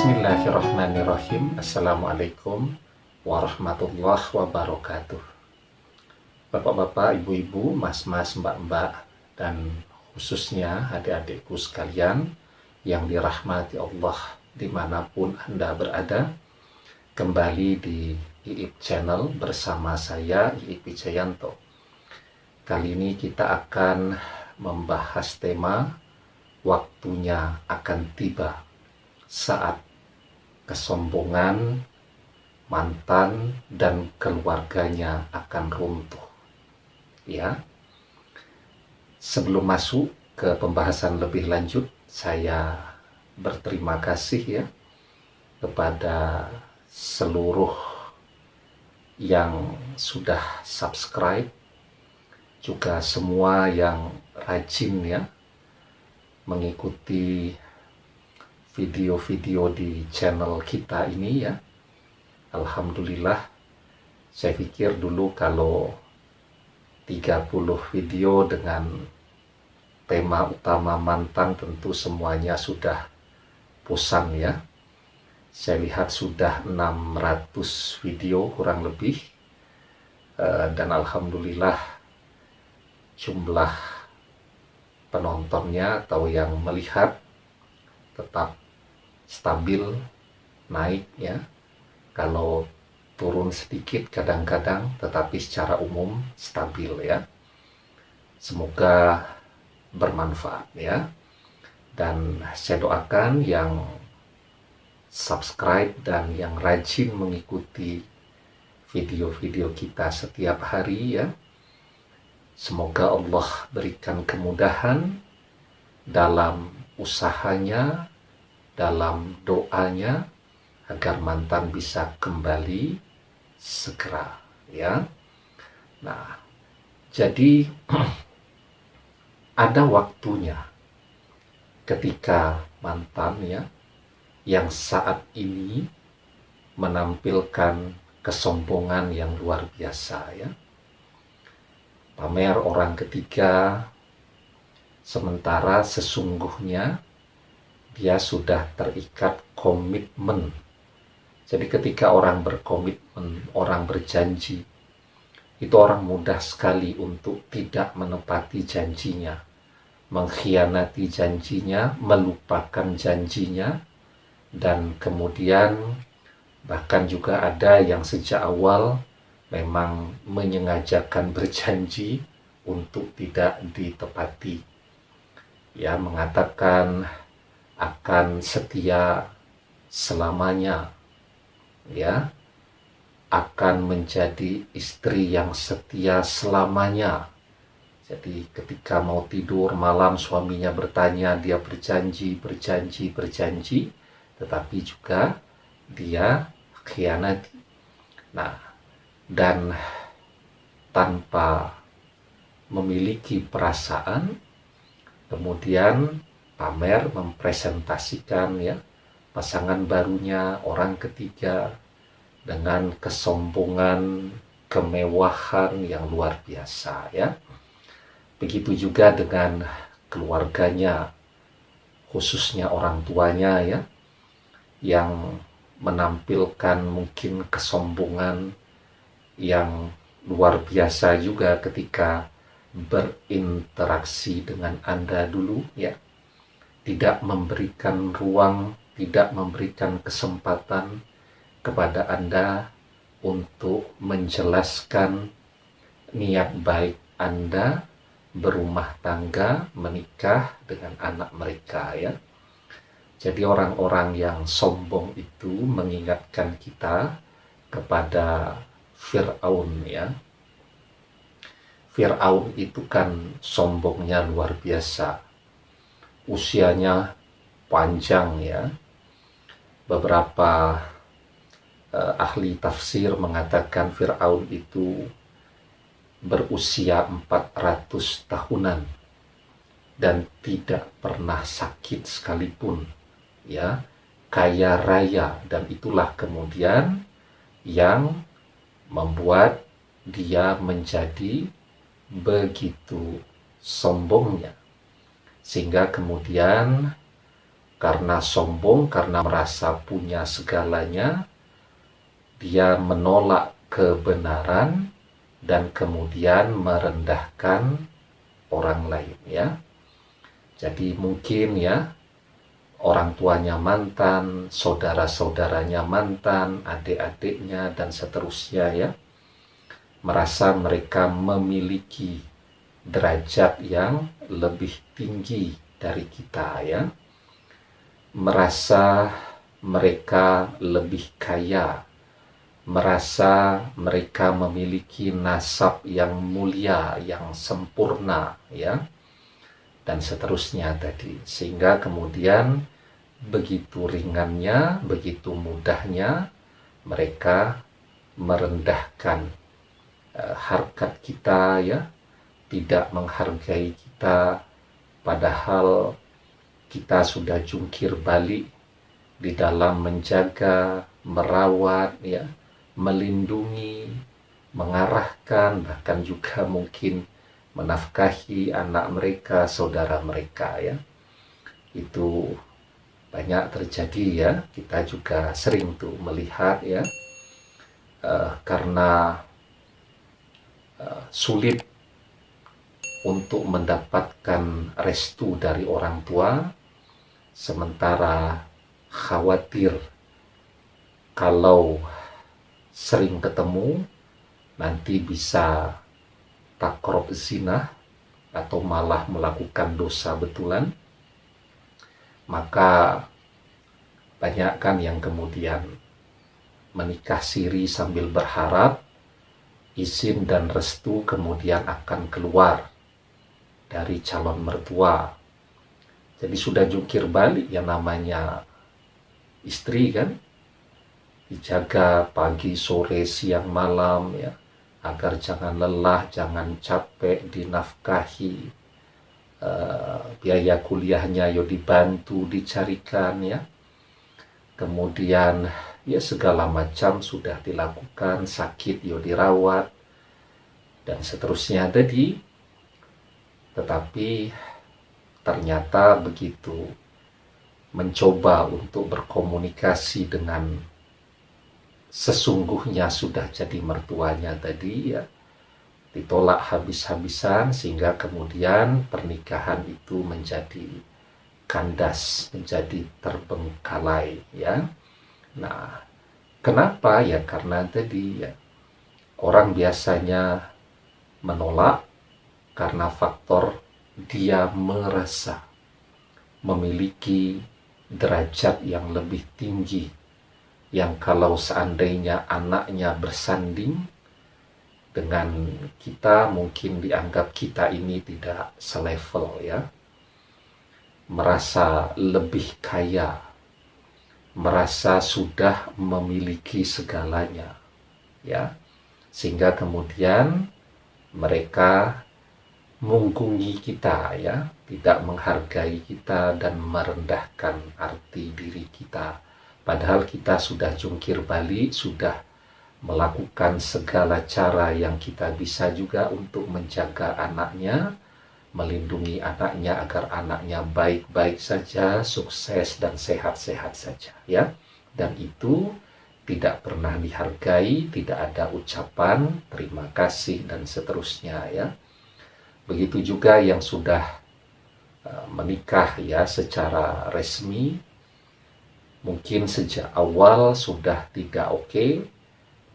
Bismillahirrahmanirrahim. Assalamualaikum warahmatullahi wabarakatuh. Bapak-bapak, ibu-ibu, mas-mas, mbak-mbak, dan khususnya adik-adikku sekalian yang dirahmati Allah dimanapun Anda berada, kembali di IIP Channel bersama saya, IIP Wijayanto. Kali ini kita akan membahas tema waktunya akan tiba saat kesombongan mantan dan keluarganya akan runtuh. Ya. Sebelum masuk ke pembahasan lebih lanjut, saya berterima kasih ya kepada seluruh yang sudah subscribe, juga semua yang rajin ya mengikuti video-video di channel kita ini ya. Alhamdulillah, saya pikir dulu kalau 30 video dengan tema utama mantan tentu semuanya sudah bosan ya. Saya lihat sudah 600 video kurang lebih, dan alhamdulillah jumlah penontonnya atau yang melihat tetap stabil naik ya. Kalau turun sedikit kadang-kadang, tetapi secara umum stabil ya. Semoga bermanfaat ya. Dan saya doakan yang subscribe dan yang rajin mengikuti video-video kita setiap hari ya, semoga Allah berikan kemudahan dalam usahanya, dalam doanya, agar mantan bisa kembali segera ya. Nah, jadi ada waktunya ketika mantan ya yang saat ini menampilkan kesombongan yang luar biasa ya, pamer orang ketiga, sementara sesungguhnya dia sudah terikat komitmen. Jadi ketika orang berkomitmen, orang berjanji, itu orang mudah sekali untuk tidak menepati janjinya, mengkhianati janjinya, melupakan janjinya, dan kemudian bahkan juga ada yang sejak awal memang menyengajakan berjanji untuk tidak ditepati. Ya, mengatakan akan setia selamanya, ya, akan menjadi istri yang setia selamanya. Jadi ketika mau tidur malam suaminya bertanya, dia berjanji, tetapi juga dia khianati. Nah, dan tanpa memiliki perasaan, kemudian pamer mempresentasikan ya pasangan barunya, orang ketiga, dengan kesombongan, kemewahan yang luar biasa ya. Begitu juga dengan keluarganya, khususnya orang tuanya ya, yang menampilkan mungkin kesombongan yang luar biasa juga ketika berinteraksi dengan Anda dulu ya. Tidak memberikan ruang, tidak memberikan kesempatan kepada Anda untuk menjelaskan niat baik Anda berumah tangga, menikah dengan anak mereka ya. Jadi orang-orang yang sombong itu mengingatkan kita kepada Fir'aun ya. Fir'aun itu kan sombongnya luar biasa, usianya panjang ya. Beberapa ahli tafsir mengatakan Fir'aun itu berusia 400 tahunan dan tidak pernah sakit sekalipun ya, kaya raya, dan itulah kemudian yang membuat dia menjadi begitu sombongnya, sehingga kemudian karena sombong, karena merasa punya segalanya, dia menolak kebenaran dan kemudian merendahkan orang lain, ya. Jadi mungkin ya, orang tuanya mantan, saudara-saudaranya mantan, adik-adiknya dan seterusnya ya, merasa mereka memiliki derajat yang lebih tinggi dari kita ya, merasa mereka lebih kaya, merasa mereka memiliki nasab yang mulia, yang sempurna ya, dan seterusnya tadi. Sehingga kemudian begitu ringannya, begitu mudahnya mereka merendahkan harkat kita ya, tidak menghargai kita, padahal kita sudah jungkir balik di dalam menjaga, merawat ya, melindungi, mengarahkan, bahkan juga mungkin menafkahi anak mereka, saudara mereka ya. Itu banyak terjadi ya, kita juga sering tuh melihat ya, karena sulit untuk mendapatkan restu dari orang tua, sementara khawatir kalau sering ketemu nanti bisa takrab zina atau malah melakukan dosa betulan, maka banyak kan yang kemudian menikah siri sambil berharap izin dan restu kemudian akan keluar dari calon mertua. Jadi sudah jungkir balik yang namanya istri kan, dijaga pagi, sore, siang, malam ya, agar jangan lelah, jangan capek, dinafkahi, biaya kuliahnya yo dibantu, dicarikan ya, kemudian ya segala macam sudah dilakukan, sakit yo dirawat dan seterusnya tadi. Tetapi ternyata begitu mencoba untuk berkomunikasi dengan sesungguhnya sudah jadi mertuanya tadi ya, ditolak habis-habisan, sehingga kemudian pernikahan itu menjadi kandas, menjadi terbengkalai ya. Nah, kenapa ya? Karena tadi ya, orang biasanya menolak karena faktor dia merasa memiliki derajat yang lebih tinggi, yang kalau seandainya anaknya bersanding dengan kita mungkin dianggap kita ini tidak selevel ya, merasa lebih kaya, merasa sudah memiliki segalanya ya, sehingga kemudian mereka mengunggungi kita ya, tidak menghargai kita dan merendahkan arti diri kita, padahal kita sudah jungkir balik, sudah melakukan segala cara yang kita bisa juga untuk menjaga anaknya, melindungi anaknya agar anaknya baik-baik saja, sukses dan sehat-sehat saja ya. Dan itu tidak pernah dihargai, tidak ada ucapan terima kasih dan seterusnya ya. Begitu juga yang sudah menikah ya secara resmi, mungkin sejak awal sudah tidak oke,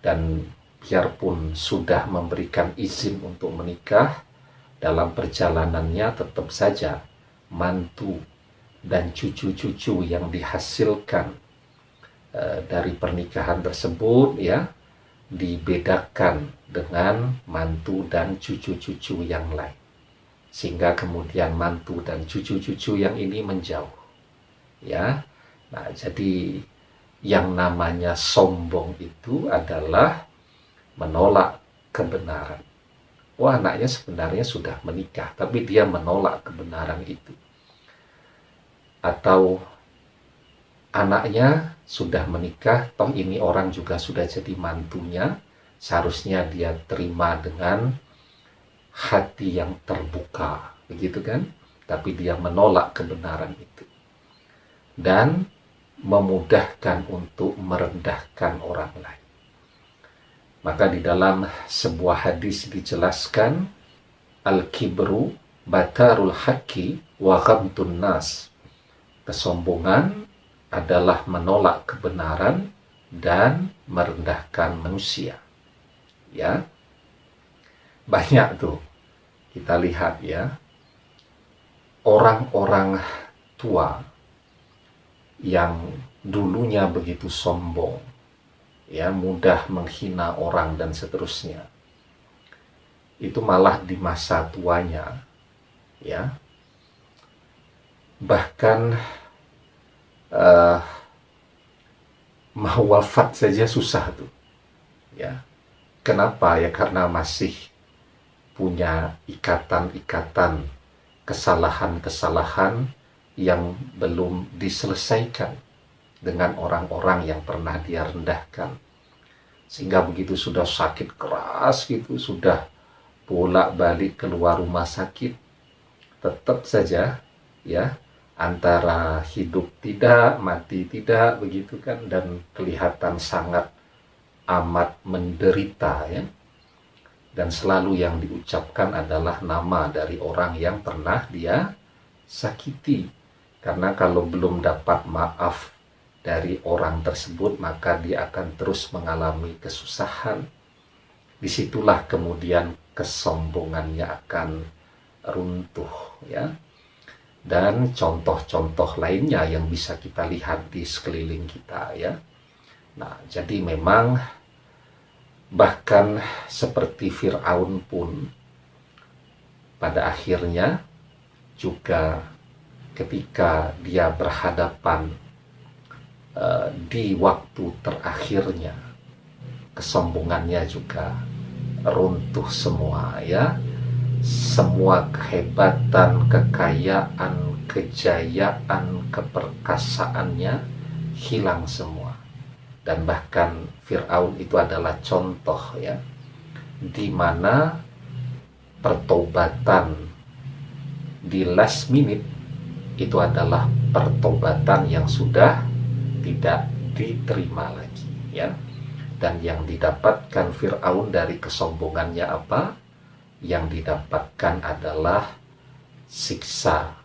dan biarpun sudah memberikan izin untuk menikah, dalam perjalanannya tetap saja mantu dan cucu-cucu yang dihasilkan dari pernikahan tersebut ya, dibedakan dengan mantu dan cucu-cucu yang lain, sehingga kemudian mantu dan cucu-cucu yang ini menjauh ya. Nah, jadi yang namanya sombong itu adalah menolak kebenaran. Wah, anaknya sebenarnya sudah menikah, tapi dia menolak kebenaran itu. Atau anaknya sudah menikah, toh ini orang juga sudah jadi mantunya, seharusnya dia terima dengan hati yang terbuka, begitu kan? Tapi dia menolak kebenaran itu. dan memudahkan untuk merendahkan orang lain. Maka di dalam sebuah hadis dijelaskan, al-kibru batarul haqqi wa ghamtun nas. Kesombongan adalah menolak kebenaran dan merendahkan manusia. Ya. Banyak tuh kita lihat ya, orang-orang tua yang dulunya begitu sombong, ya, mudah menghina orang dan seterusnya. Itu malah di masa tuanya, ya, bahkan mau wafat saja susah tuh, ya. Kenapa? Ya karena masih punya ikatan-ikatan kesalahan-kesalahan yang belum diselesaikan dengan orang-orang yang pernah dia rendahkan. Sehingga begitu sudah sakit keras gitu, sudah bolak-balik keluar rumah sakit, tetap saja ya antara hidup tidak, mati tidak, begitu kan, dan kelihatan sangat amat menderita ya. Dan selalu yang diucapkan adalah nama dari orang yang pernah dia sakiti. Karena kalau belum dapat maaf dari orang tersebut, maka dia akan terus mengalami kesusahan. Disitulah kemudian kesombongannya akan runtuh ya. Dan contoh-contoh lainnya yang bisa kita lihat di sekeliling kita ya. Nah, jadi memang bahkan seperti Fir'aun pun pada akhirnya juga ketika dia berhadapan di waktu terakhirnya, kesombongannya juga runtuh semua ya. Semua kehebatan, kekayaan, kejayaan, keperkasaannya hilang semua. Dan bahkan Fir'aun itu adalah contoh ya, di mana pertobatan di last minute itu adalah pertobatan yang sudah tidak diterima lagi ya. Dan yang didapatkan Fir'aun dari kesombongannya apa? Yang didapatkan adalah siksa,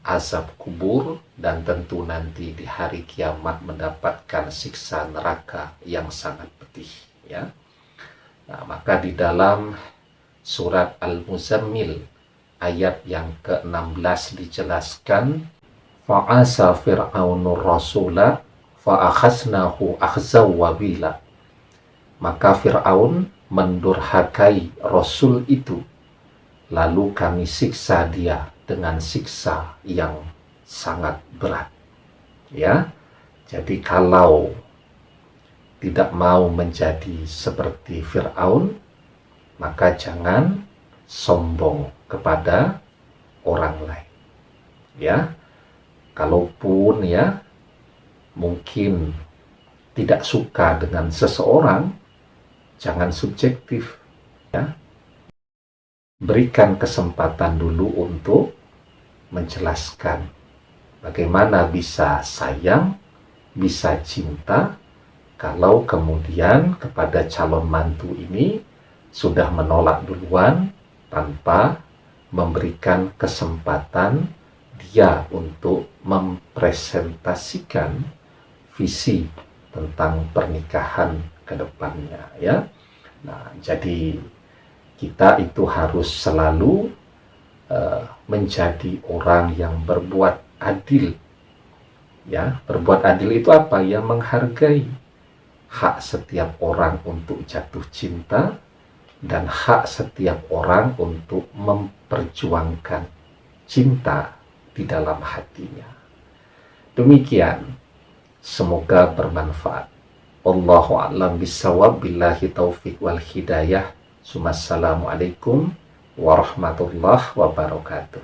azab kubur, dan tentu nanti di hari kiamat mendapatkan siksa neraka yang sangat pedih ya. Nah, maka di dalam surat Al-Muzammil ayat yang ke-16 dijelaskan, fa'asa fir'aunur rasula fa'akhasnahu akhzaw wabila. Maka Fir'aun mendurhakai Rasul itu, lalu kami siksa dia dengan siksa yang sangat berat ya. Jadi kalau tidak mau menjadi seperti Fir'aun, maka jangan sombong kepada orang lain ya. Kalaupun ya mungkin tidak suka dengan seseorang, jangan subjektif ya. Berikan kesempatan dulu untuk menjelaskan bagaimana bisa sayang, bisa cinta, kalau kemudian kepada calon mantu ini sudah menolak duluan tanpa memberikan kesempatan dia untuk mempresentasikan visi tentang pernikahan ke depannya ya. Nah, jadi kita itu harus selalu menjadi orang yang berbuat adil ya. Berbuat adil itu apa? Ya, menghargai hak setiap orang untuk jatuh cinta dan hak setiap orang untuk memperjuangkan cinta di dalam hatinya. Demikian, semoga bermanfaat. Wallahu a'lam bishawab, billahi taufik wal hidayah. Assalamualaikum warahmatullahi wabarakatuh.